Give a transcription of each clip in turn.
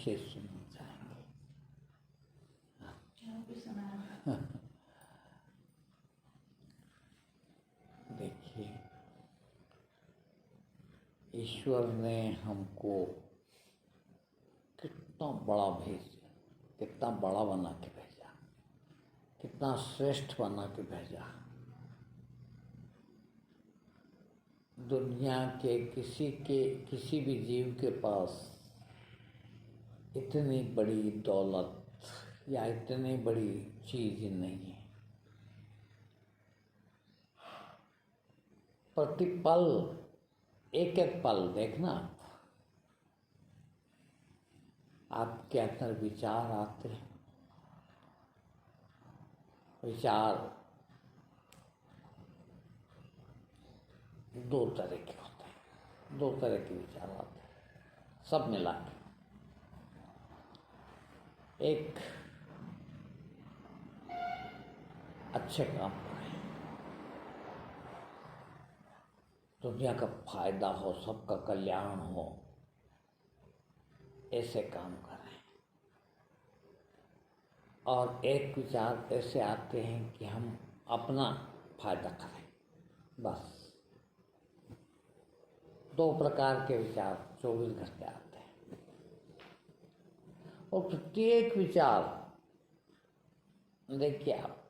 से सुनना चाहेंगे? देखिए, ईश्वर ने हमको कितना बड़ा भेजा, कितना बड़ा बना के भेजा, कितना श्रेष्ठ बना के भेजा। दुनिया के किसी भी जीव के पास इतनी बड़ी दौलत या इतनी बड़ी चीज नहीं है। प्रतिपल एक एक पल देखना, आपके अंदर विचार आते हैं। विचार दो तरह के होते हैं, दो तरह के विचार आते हैं, सब मिला के। एक अच्छे काम करें, दुनिया का फायदा हो, सबका कल्याण हो, ऐसे काम करें। और एक विचार ऐसे आते हैं कि हम अपना फायदा करें, बस। दो प्रकार के विचार 24 घंटे आते हैं, और प्रत्येक विचार देखिए आप,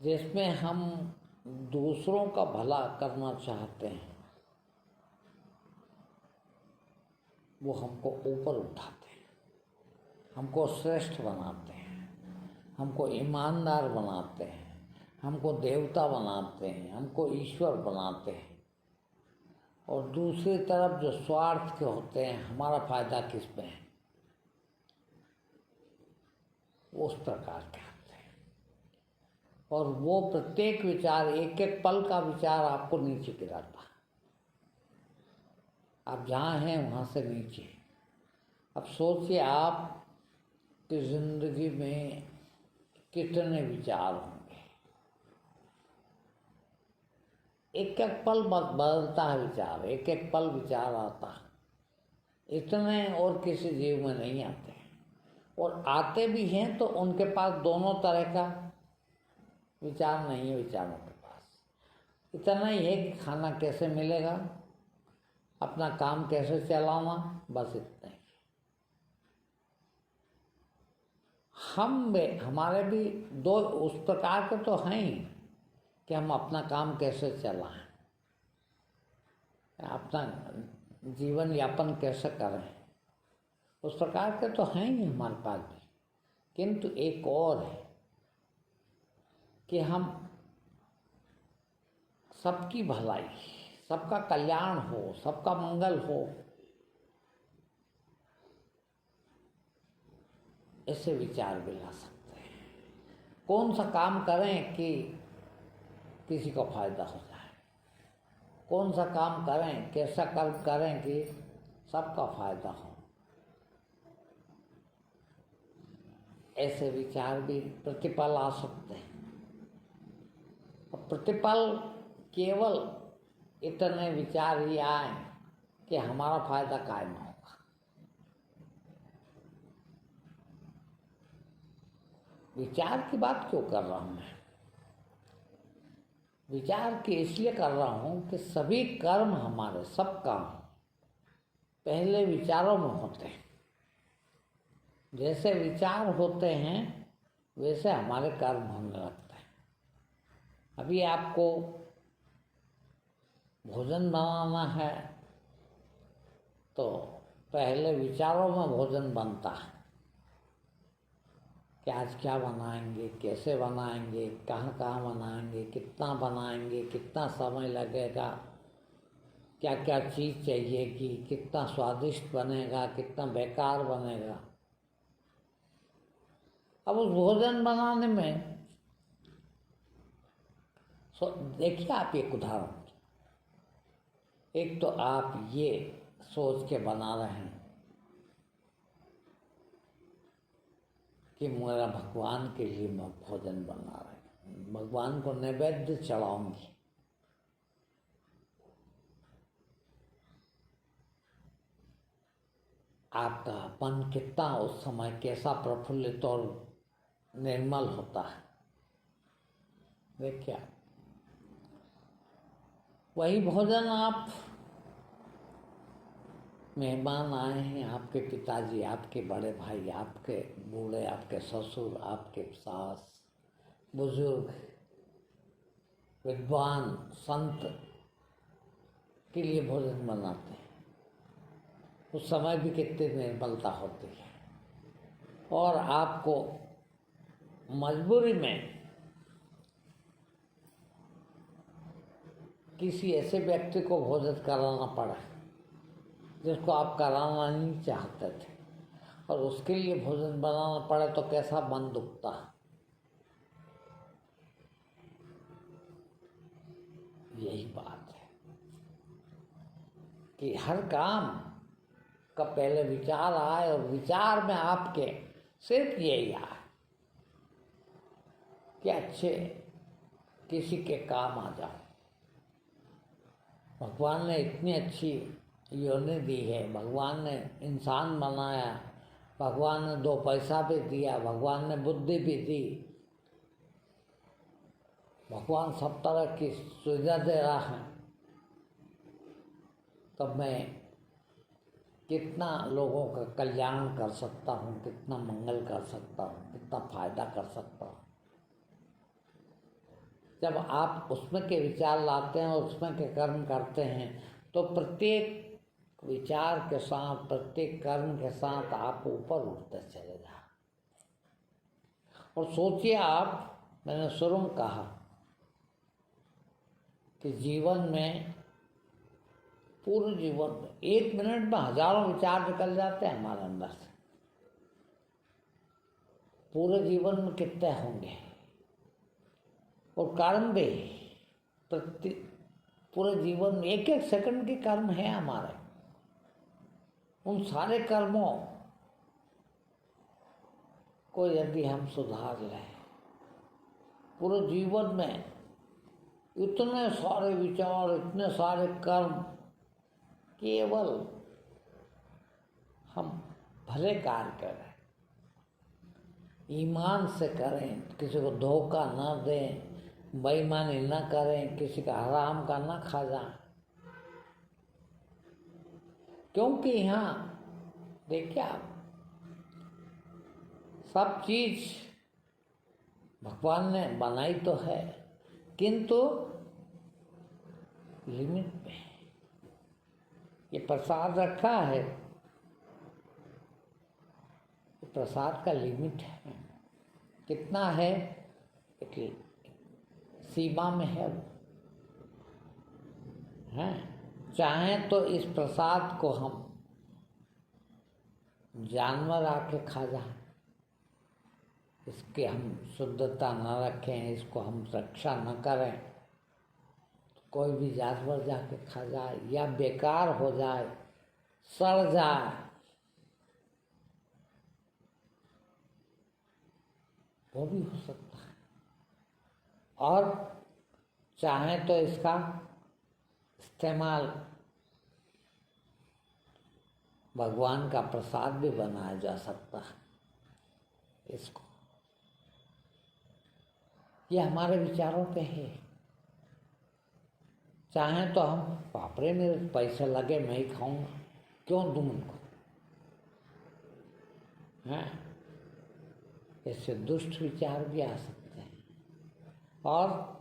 जिसमें हम दूसरों का भला करना चाहते हैं, वो हमको ऊपर उठाते हैं, हमको श्रेष्ठ बनाते हैं, हमको ईमानदार बनाते हैं, हमको देवता बनाते हैं, हमको ईश्वर बनाते हैं। और दूसरी तरफ जो स्वार्थ के होते हैं, हमारा फायदा किस में है, उस प्रकार के होते हैं। और वो प्रत्येक विचार, एक एक पल का विचार आपको नीचे गिराता है। आप जहाँ हैं वहाँ से नीचे। अब सोचिए आप की जिंदगी में कितने विचार होंगे। एक एक पल बदलता है विचार, एक एक पल विचार आता है। इतने और किसी जीव में नहीं आते, और आते भी हैं तो उनके पास दोनों तरह का विचार नहीं है। विचारों के पास इतना ही है कि खाना कैसे मिलेगा, अपना काम कैसे चलाना, बस इतना ही। हमारे भी दो उस प्रकार के तो हैं ही कि हम अपना काम कैसे चलाएं, अपना जीवन यापन कैसे करें, उस प्रकार के तो हैं ही हमारे पास भी। किंतु एक और है कि हम सबकी भलाई, सबका कल्याण हो, सबका मंगल हो, ऐसे विचार भी ला सकते हैं। कौन सा काम करें कि किसी को फायदा हो जाए, कौन सा काम करें, कैसा कर्म करें कि सबका फायदा हो, ऐसे विचार भी प्रतिपल आ सकते हैं। और प्रतिपल केवल इतने विचार ही आए कि हमारा फायदा कायम होगा। विचार की बात क्यों कर रहा हूं मैं? विचार की इसलिए कर रहा हूं कि सभी कर्म हमारे, सब काम पहले विचारों में होते हैं। जैसे विचार होते हैं वैसे हमारे कर्म होने लगते हैं। अभी आपको भोजन बनाना है तो पहले विचारों में भोजन बनता है कि आज क्या बनाएंगे, कैसे बनाएंगे, कहाँ कहाँ बनाएंगे, कितना बनाएंगे, कितना समय लगेगा, क्या क्या चीज़ चाहिएगी, कितना स्वादिष्ट बनेगा, कितना बेकार बनेगा। अब उस भोजन बनाने में देखिए आप एक उदाहरण, एक तो आप ये सोच के बना रहे हैं कि मेरा भगवान के लिए मैं भोजन बना रहे हैं, भगवान को नैवेद्य चढ़ाऊंगी। आपका मन कितना उस समय कैसा प्रफुल्लित और निर्मल होता है। देखिए वही भोजन आप, मेहमान आए हैं, आपके पिताजी, आपके बड़े भाई, आपके बूढ़े, आपके ससुर, आपके सास, बुजुर्ग, विद्वान, संत के लिए भोजन बनाते हैं। उस समय भी कितनी निर्मलता होती है। और आपको मजबूरी में किसी ऐसे व्यक्ति को भोजन कराना पड़ा जिसको आप कराना नहीं चाहते थे, और उसके लिए भोजन बनाना पड़े तो कैसा मन दुखता। यही बात है कि हर काम का पहले विचार आए, और विचार में आपके सिर्फ यही आए कि अच्छे किसी के काम आ जाओ। भगवान ने इतनी अच्छी योनि दी है, भगवान ने इंसान बनाया, भगवान ने 2 पैसा भी दिया, भगवान ने बुद्धि भी दी, भगवान सब तरह की सुविधा दे रहा है। तब मैं कितना लोगों का कल्याण कर सकता हूँ, कितना मंगल कर सकता हूँ, कितना फायदा कर सकता हूँ। जब आप उसमें के विचार लाते हैं और उसमें के कर्म करते हैं, तो प्रत्येक विचार के साथ, प्रत्येक कर्म के साथ आप ऊपर उठते चले जाओ। और सोचिए आप, मैंने शुरू में कहा कि जीवन में, पूरे जीवन में 1 मिनट में हजारों विचार निकल जाते हैं हमारे अंदर से। पूरे जीवन में कितने होंगे, और कर्म भी पूरे जीवन में 1-1 सेकंड के कर्म है हमारे। उन सारे कर्मों को यदि हम सुधार लें, पूरे जीवन में इतने सारे विचार, इतने सारे कर्म, केवल हम भले कार्य करें, ईमान से करें, किसी को धोखा न दें, बेईमानी न करें, किसी का हराम का न खा जाए। क्योंकि यहाँ देखिए आप, सब चीज भगवान ने बनाई तो है, किंतु लिमिट में। ये प्रसाद रखा है, प्रसाद का लिमिट है, कितना है, एक सीमा में है। चाहें तो इस प्रसाद को हम जानवर आके खा जाए, इसकी हम शुद्धता न रखें, इसको हम रक्षा न करें, तो कोई भी जानवर जाके खा जाए, या बेकार हो जाए, सड़ जाए, वो भी हो सकता है। और चाहें तो इसका इस्तेमाल भगवान का प्रसाद भी बनाया जा सकता है। इसको, ये हमारे विचारों पे है। चाहें तो हम, बापरे मेरे पैसे लगे, मैं ही खाऊंगा, क्यों दूं उनको, हैं? इससे दुष्ट विचार भी आ सकते हैं। और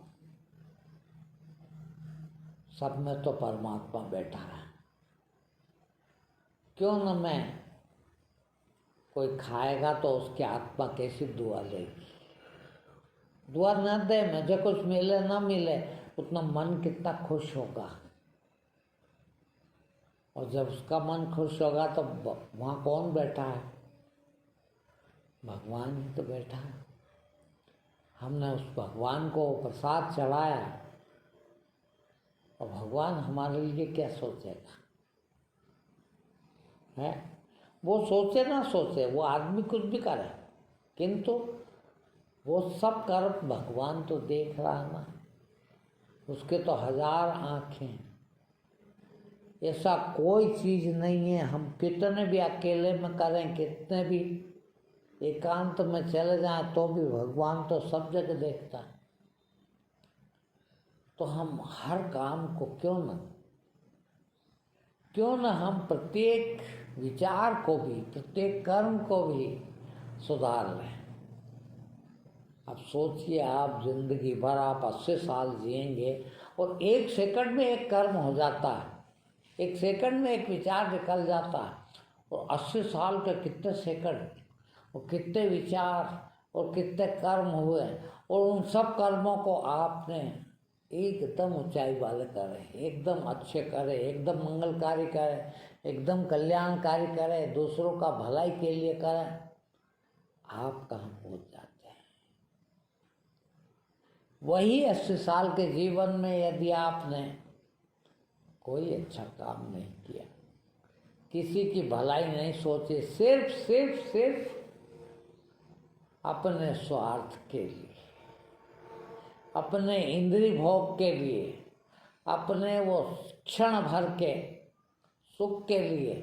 सब में तो परमात्मा बैठा है, क्यों न मैं, कोई खाएगा तो उसकी आत्मा कैसी दुआ लेगी। दुआ न दे, मुझे कुछ मिले न मिले, उतना मन कितना खुश होगा। और जब उसका मन खुश होगा तो वहाँ कौन बैठा है, भगवान ही तो बैठा है। हमने उस भगवान को प्रसाद चढ़ाया, और भगवान हमारे लिए क्या सोचेगा, है? वो सोचे ना सोचे, वो आदमी कुछ भी करे, किंतु वो सब कर्म भगवान तो देख रहा है ना, उसके तो 1000 आँखें, ऐसा कोई चीज़ नहीं है। हम कितने भी अकेले में करें, कितने भी एकांत में चले जाएं, तो भी भगवान तो सब जगह देखता है। तो हम हर काम को क्यों न हम प्रत्येक विचार को भी, प्रत्येक कर्म को भी सुधार लें। अब सोचिए, आप जिंदगी भर आप 80 साल जिएंगे और 1 सेकंड में एक कर्म हो जाता है, 1 सेकंड में एक विचार निकल जाता है। और 80 साल के कितने सेकंड और कितने विचार और कितने कर्म हुए, और उन सब कर्मों को आपने एकदम ऊंचाई वाले करें, एकदम अच्छे करें, एकदम मंगलकारी करें, एकदम कल्याणकारी करें, दूसरों का भलाई के लिए करें, आप कहाँ पहुँच जाते हैं। वही 80 साल के जीवन में यदि आपने कोई अच्छा काम नहीं किया, किसी की भलाई नहीं सोची, सिर्फ अपने स्वार्थ के लिए, अपने इंद्रिय भोग के लिए, अपने वो क्षण भर के सुख के लिए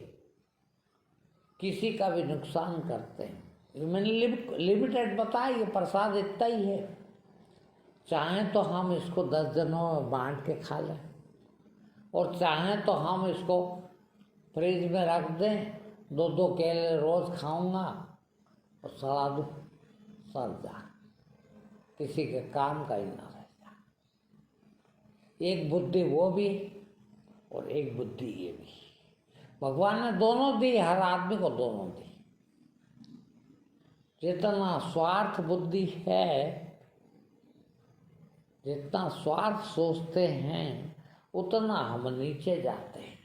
किसी का भी नुकसान करते हैं। मैंने लिमिटेड बताया, ये प्रसाद इतना ही है। चाहें तो हम इसको 10 जनों में बांट के खा लें, और चाहें तो हम इसको फ्रिज में रख दें, 2-2 केले रोज खाऊंगा और सड़ा दूं, सड़ जा, किसी के काम का ही ना रह जा। एक बुद्धि वो भी और एक बुद्धि ये भी, भगवान ने दोनों दी, हर आदमी को दोनों दी। जितना स्वार्थ बुद्धि है, जितना स्वार्थ सोचते हैं, उतना हम नीचे जाते हैं।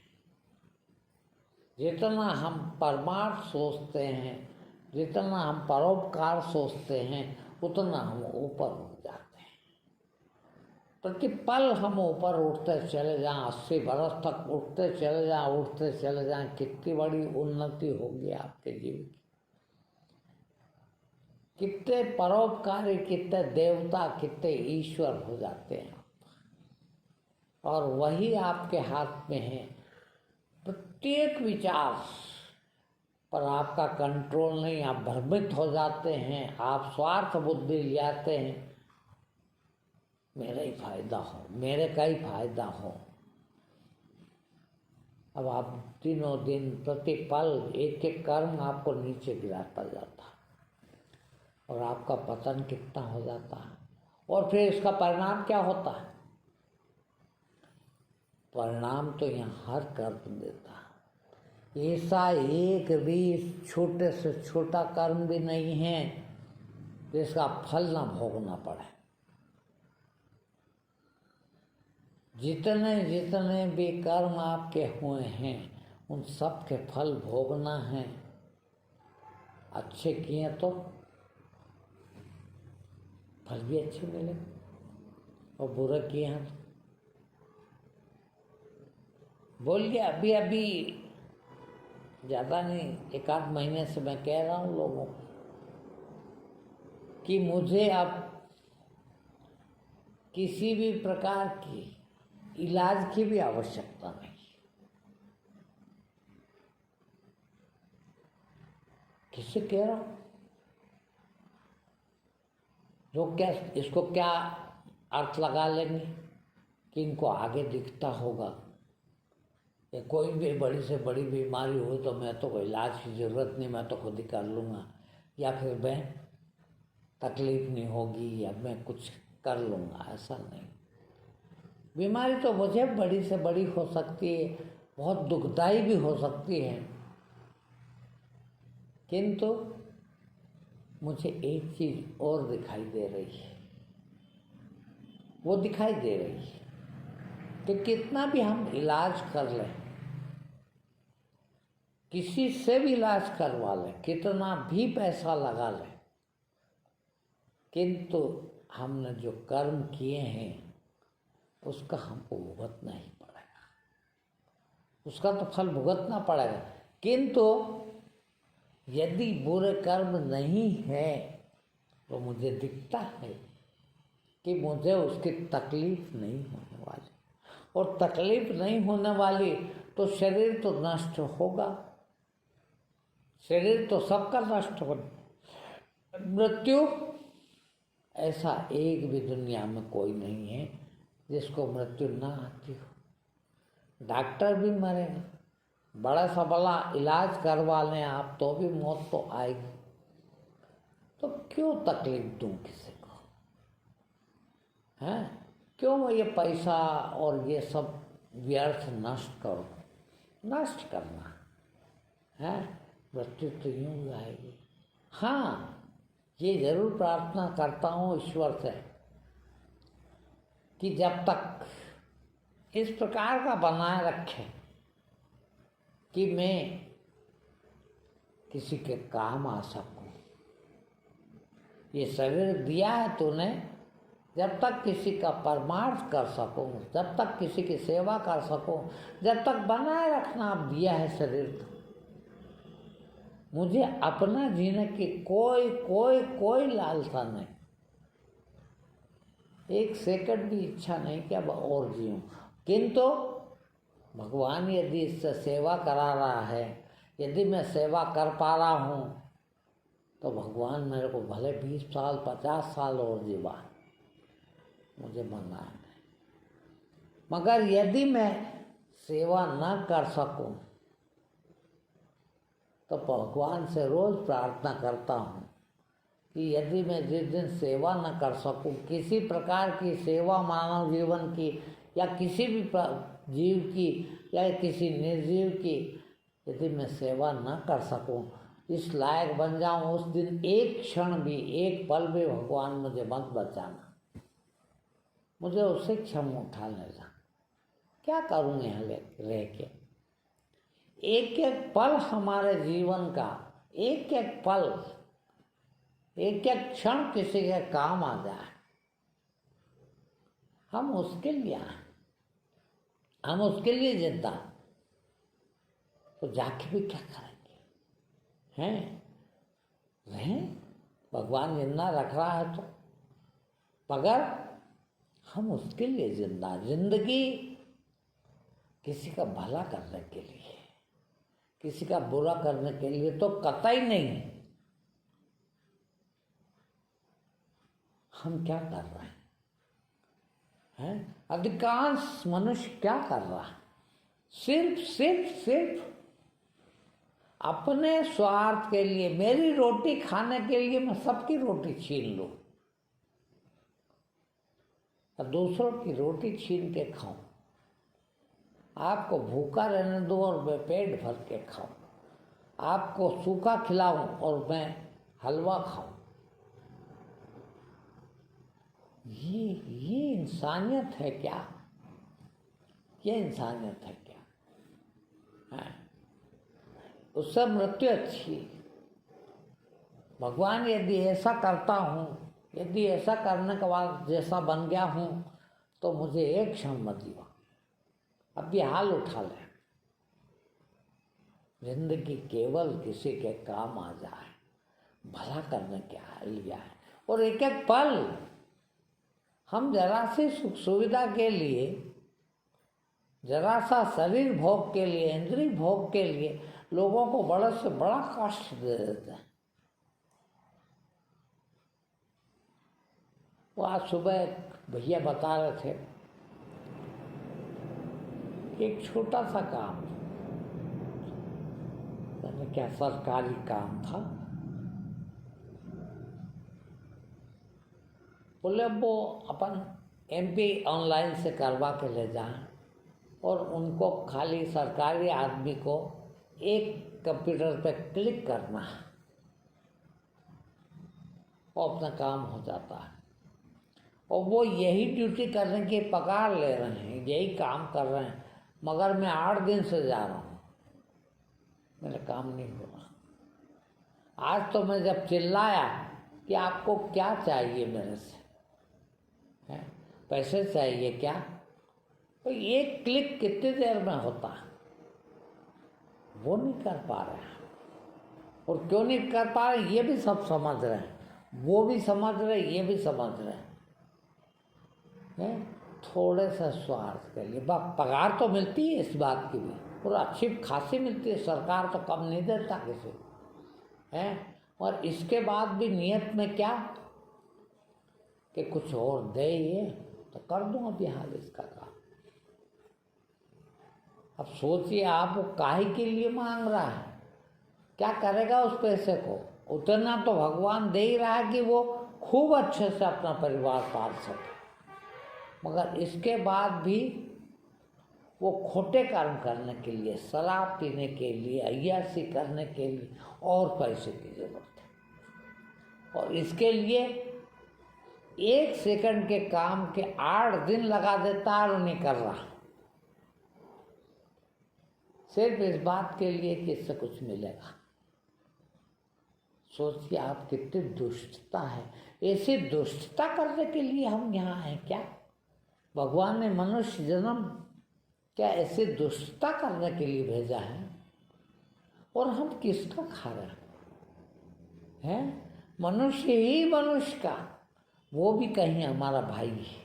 जितना हम परमार्थ सोचते हैं, जितना हम परोपकार सोचते हैं, उतना हम ऊपर उठ जाते हैं। प्रतिपल हम ऊपर उठते चले जाएं, 80 बरस तक उठते चले जाएं, कितनी बड़ी उन्नति होगी आपके जीवन की। कितने परोपकारी, कितने देवता, कितने ईश्वर हो जाते हैं आप। और वही आपके हाथ में है। प्रत्येक विचार पर आपका कंट्रोल नहीं, आप भ्रमित हो जाते हैं, आप स्वार्थ बुद्धि ले आते हैं, मेरा ही फायदा हो, मेरे का ही फायदा हो। अब आप दिनों दिन प्रतिपल एक एक कर्म आपको नीचे गिराता जाता है, और आपका पतन कितना हो जाता है। और फिर इसका परिणाम क्या होता है? परिणाम तो यहाँ हर कर्म देता है। ऐसा एक भी छोटे से छोटा कर्म भी नहीं है जिसका फल ना भोगना पड़े। जितने जितने भी कर्म आपके हुए हैं, उन सब के फल भोगना है। अच्छे किए तो फल भी अच्छे मिले, और बुरे किए हैं तो बोलिए। अभी अभी ज़्यादा नहीं, 1-8 महीने से मैं कह रहा हूँ लोगों को कि मुझे अब किसी भी प्रकार की इलाज की भी आवश्यकता नहीं। किससे कह रहा हूँ? लोग क्या इसको क्या अर्थ लगा लेंगे कि इनको आगे दिखता होगा, या कोई भी बड़ी से बड़ी बीमारी हो तो मैं तो कोई इलाज की ज़रूरत नहीं, मैं तो खुद ही कर लूँगा, या फिर मैं तकलीफ नहीं होगी, या मैं कुछ कर लूँगा। ऐसा नहीं। बीमारी तो मुझे बड़ी से बड़ी हो सकती है, बहुत दुखदाई भी हो सकती है, किंतु मुझे एक चीज़ और दिखाई दे रही है। वो दिखाई दे रही है कि कितना भी हम इलाज कर लें, किसी से भी इलाज करवा लें, कितना भी पैसा लगा लें, किंतु हमने जो कर्म किए हैं उसका हमको भुगतना ही पड़ेगा, उसका तो फल भुगतना पड़ेगा। किंतु यदि बुरे कर्म नहीं है तो मुझे दिखता है कि मुझे उसकी तकलीफ नहीं होने वाली, और तकलीफ नहीं होने वाली तो शरीर तो नष्ट होगा, शरीर तो सबका नष्ट होगा। मृत्यु ऐसा एक भी दुनिया में कोई नहीं है जिसको मृत्यु ना आती हो। डॉक्टर भी मरेगा, बड़ा सा बड़ा इलाज करवा लें आप तो भी मौत तो आएगी। तो क्यों तकलीफ दूं किसी को, हैं? क्यों ये पैसा और ये सब व्यर्थ नष्ट करो? नष्ट करना है, मृत्यु तो यूं ही आएगी। हाँ, ये जरूर प्रार्थना करता हूँ ईश्वर से कि जब तक इस प्रकार का बनाए रखे कि मैं किसी के काम आ सकूं। ये शरीर दिया है तूने, जब तक किसी का परमार्थ कर सकूं, जब तक किसी की सेवा कर सकूं, जब तक बनाए रखना आप दिया है शरीर तो मुझे अपना जीने की कोई कोई कोई लालसा नहीं, एक सेकंड भी इच्छा नहीं कि अब और जीऊं। किंतु भगवान यदि इससे सेवा करा रहा है, यदि मैं सेवा कर पा रहा हूँ तो भगवान मेरे को भले 20 साल 50 साल और जीवा, मुझे मना है। मगर यदि मैं सेवा न कर सकूं तो भगवान से रोज प्रार्थना करता हूँ कि यदि मैं जिस दिन सेवा न कर सकूं, किसी प्रकार की सेवा मानव जीवन की या किसी भी जीव की या किसी निर्जीव की, यदि मैं सेवा न कर सकूं, इस लायक बन जाऊं, उस दिन एक क्षण भी, एक पल भी भगवान मुझे मत बचाना, मुझे उससे क्षम उठा लेना। क्या करूं यहाँ रह के? एक एक पल हमारे जीवन का, एक एक पल, एक एक क्षण किसी के काम आ जाए, हम उसके लिए आए, हम उसके लिए जिंदा, तो जाके भी क्या करेंगे? हैं? रहें, भगवान जिंदा रख रहा है तो, मगर हम उसके लिए जिंदा। जिंदगी किसी का भला करने के लिए, किसी का बुरा करने के लिए तो कतई नहीं। हम क्या कर रहे हैं? अधिकांश मनुष्य क्या कर रहा है? सिर्फ अपने स्वार्थ के लिए, मेरी रोटी खाने के लिए मैं सबकी रोटी छीन लूं और दूसरों की रोटी छीन के खाऊं, आपको भूखा रहने दो और मैं पेट भर के खाऊं, आपको सूखा खिलाऊं और मैं हलवा खाऊं। ये इंसानियत है क्या? ये इंसानियत है क्या? है? उससे मृत्यु अच्छी। भगवान यदि ऐसा करता हूँ, यदि ऐसा करने के बाद जैसा बन गया हूँ तो मुझे एक क्षण मत दिया, अब भी हाल उठा ले। जिंदगी केवल किसी के काम आ जाए, भला करने के लिए है। और एक एक पल हम जरा सी सुख सुविधा के लिए, जरा सा शरीर भोग के लिए, इंद्रिय भोग के लिए लोगों को बड़े से बड़ा कष्ट दे देते हैं। वो आज सुबह भैया बता रहे थे, एक छोटा सा काम, मैंने क्या सरकारी काम था, बोले वो अपन MP ऑनलाइन से करवा के ले जाएं और उनको खाली सरकारी आदमी को एक कंप्यूटर पे क्लिक करना है और अपना काम हो जाता है। और वो यही ड्यूटी करने की पगार ले रहे हैं, यही काम कर रहे हैं, मगर मैं 8 दिन से जा रहा हूँ, मेरा काम नहीं हो रहा। आज तो मैं जब चिल्लाया कि आपको क्या चाहिए मेरे से, है? पैसे चाहिए क्या? तो एक क्लिक कितनी देर में होता है, वो नहीं कर पा रहे हैं। और क्यों नहीं कर पा रहे ये भी सब समझ रहे हैं, वो भी समझ रहे, ये भी समझ रहे हैं। थोड़े से स्वार्थ के लिए। पगार तो मिलती है इस बात की भी, और अच्छी खासी मिलती है, सरकार तो कम नहीं देता किसी है। और इसके बाद भी नियत में क्या कि कुछ और दे ये तो कर दूँ अभी हाल इसका काम। अब सोचिए आप, वो काहे के लिए मांग रहा है, क्या करेगा उस पैसे को? उतना तो भगवान दे ही रहा है कि वो खूब अच्छे से अपना परिवार पाल सके, मगर इसके बाद भी वो खोटे कर्म करने के लिए, शराब पीने के लिए, अय्याशी करने के लिए और पैसे की जरूरत है। और इसके लिए 1 सेकंड के काम के 8 दिन लगा देता है और नहीं कर रहा, सिर्फ इस बात के लिए कि इससे कुछ मिलेगा। सोचिए आप, कितनी दुष्टता है। ऐसी दुष्टता करने के लिए हम यहाँ हैं क्या? भगवान ने मनुष्य जन्म क्या ऐसी दुष्टता करने के लिए भेजा है? और हम किसका खा रहे हैं? मनुष्य ही मनुष्य का, वो भी कहीं हमारा भाई है,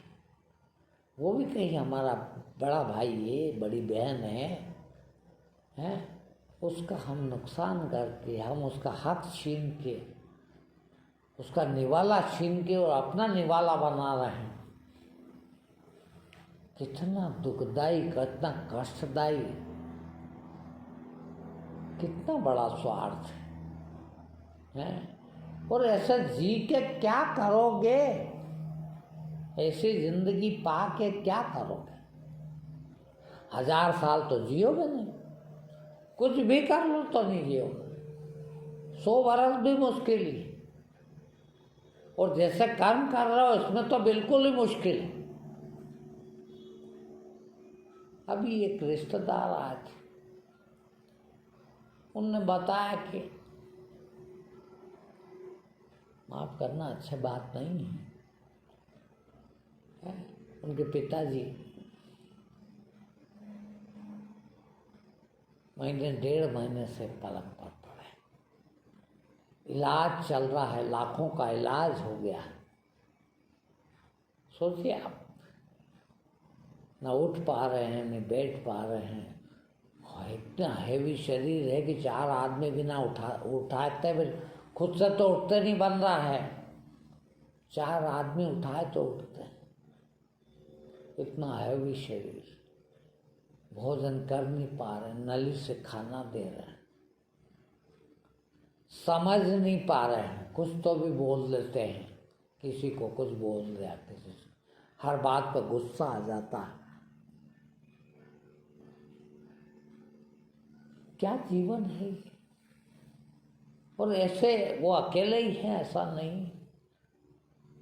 वो भी कहीं हमारा बड़ा भाई है, बड़ी बहन है? उसका हम नुकसान करके, हम उसका हक छीन के, उसका निवाला छीन के और अपना निवाला बना रहे हैं। कितना दुखदाई, कितना कष्टदायी, कितना बड़ा स्वार्थ है। और ऐसा जी के क्या करोगे? ऐसी जिंदगी पा के क्या करोगे? 1000 साल तो जियोगे नहीं, कुछ भी कर लो तो नहीं जियोगे, 100 बरस भी मुश्किल ही। और जैसे कर्म कर रहे हो इसमें तो बिल्कुल ही मुश्किल है। अभी एक रिश्तेदार आए थे, उनने बताया कि माफ करना अच्छी बात नहीं है। उनके पिताजी 1.5 महीने से पलंग पर पड़े, इलाज चल रहा है, लाखों का इलाज हो गया। सोचिए आप, ना उठ पा रहे हैं, न बैठ पा रहे हैं, और इतना हैवी शरीर है कि 4 आदमी भी ना उठाते, खुद से तो उठते नहीं बन रहा है, 4 आदमी उठाए तो उठते। इतना हैवी शरीर, भोजन कर नहीं पा रहे, नली से खाना दे रहे हैं, समझ नहीं पा रहे हैं, कुछ तो भी बोल देते हैं, किसी को कुछ बोल दिया, किसी से हर बात पर गुस्सा आ जाता है। क्या जीवन है? और ऐसे वो अकेले ही हैं ऐसा नहीं,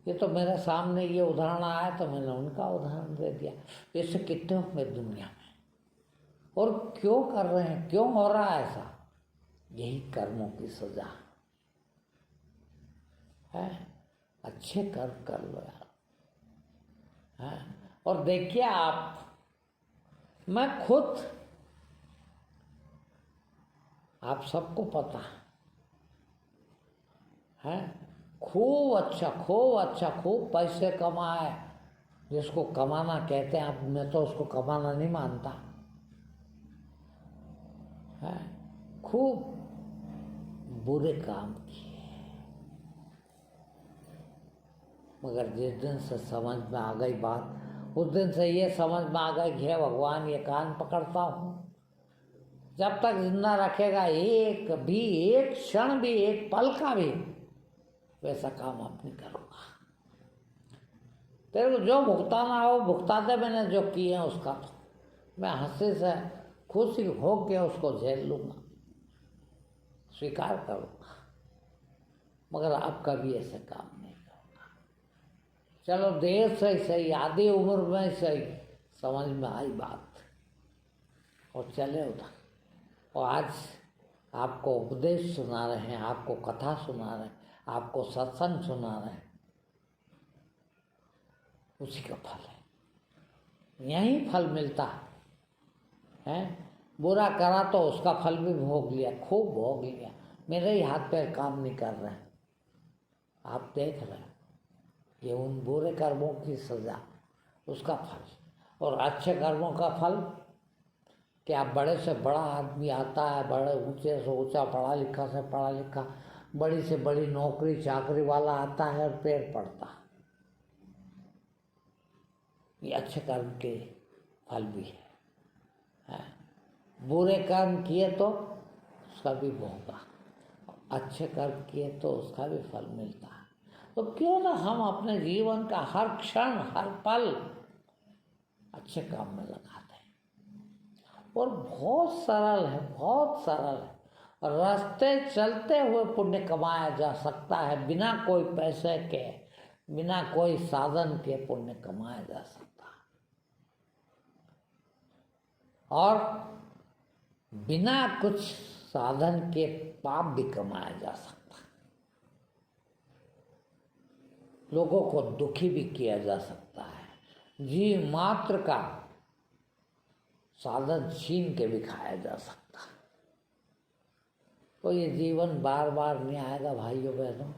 ये तो मेरे सामने ये उदाहरण आया तो मैंने उनका उदाहरण दे दिया। ऐसे कितने होंगे दुनिया में, और क्यों कर रहे हैं, क्यों हो रहा है ऐसा? यही कर्मों की सजा है। अच्छे कर्म कर लो यार, है? और देखिए आप, मैं खुद, आप सबको पता है, खूब अच्छा खूब पैसे कमाए, जिसको कमाना कहते हैं, अब मैं तो उसको कमाना नहीं मानता है, खूब बुरे काम किए, मगर जिस दिन से समझ में आ गई बात, उस दिन से ये समझ में आ गई कि हे भगवान, ये कान पकड़ता हूँ, जब तक जिंदा रखेगा एक क्षण भी, एक पल का भी वैसा काम अब नहीं करूँगा। तेरे को जो भुगताना हो भुगता दे, मैंने जो किए हैं उसका तो मैं हंसी से खुशी हो के उसको झेल लूँगा, स्वीकार करूँगा, मगर अब कभी ऐसे काम नहीं करूँगा। चलो देर से सही, आधी उम्र में सही समझ में आई बात, और चले उधर। और आज आपको उपदेश सुना रहे हैं, आपको कथा सुना रहे हैं, आपको सत्संग सुना रहे हैं, उसी का फल है, यही फल मिलता है। बुरा करा तो उसका फल भी भोग लिया, खूब भोग लिया, मेरे ही हाथ पैर काम नहीं कर रहे हैं, आप देख रहे हैं, ये उन बुरे कर्मों की सजा, उसका फल। और अच्छे कर्मों का फल क्या, बड़े से बड़ा आदमी आता है, बड़े ऊंचे से ऊंचा, पढ़ा लिखा से पढ़ा लिखा, बड़ी से बड़ी नौकरी चाकरी वाला आता है और पैर पड़ता है। ये अच्छे कर्म के फल भी है। बुरे कर्म किए तो उसका भी भोगा, अच्छे कर्म किए तो उसका भी फल मिलता है। तो क्यों ना हम अपने जीवन का हर क्षण हर पल अच्छे काम में लगा दें। और बहुत सरल है, बहुत सरल है। और रास्ते चलते हुए पुण्य कमाया जा सकता है, बिना कोई पैसे के, बिना कोई साधन के पुण्य कमाया जा सकता है। और बिना कुछ साधन के पाप भी कमाया जा सकता है। लोगों को दुखी भी किया जा सकता है, जीव मात्र का साधन छीन के भी खाया जा सकता है। तो ये जीवन बार बार नहीं आएगा भाइयों बहनों।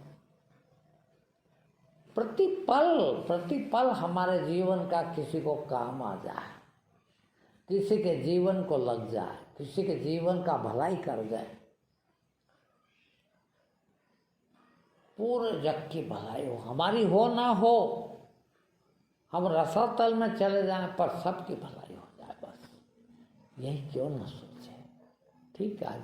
प्रतिपल हमारे जीवन का किसी को काम आ जाए, किसी के जीवन को लग जाए, किसी के जीवन का भलाई कर जाए, पूरे जग की भलाई हो, हमारी हो ना हो, हम रसातल में चले जाएं पर सबकी भलाई हो जाए, बस यही क्यों ना सोचे। ठीक है, आज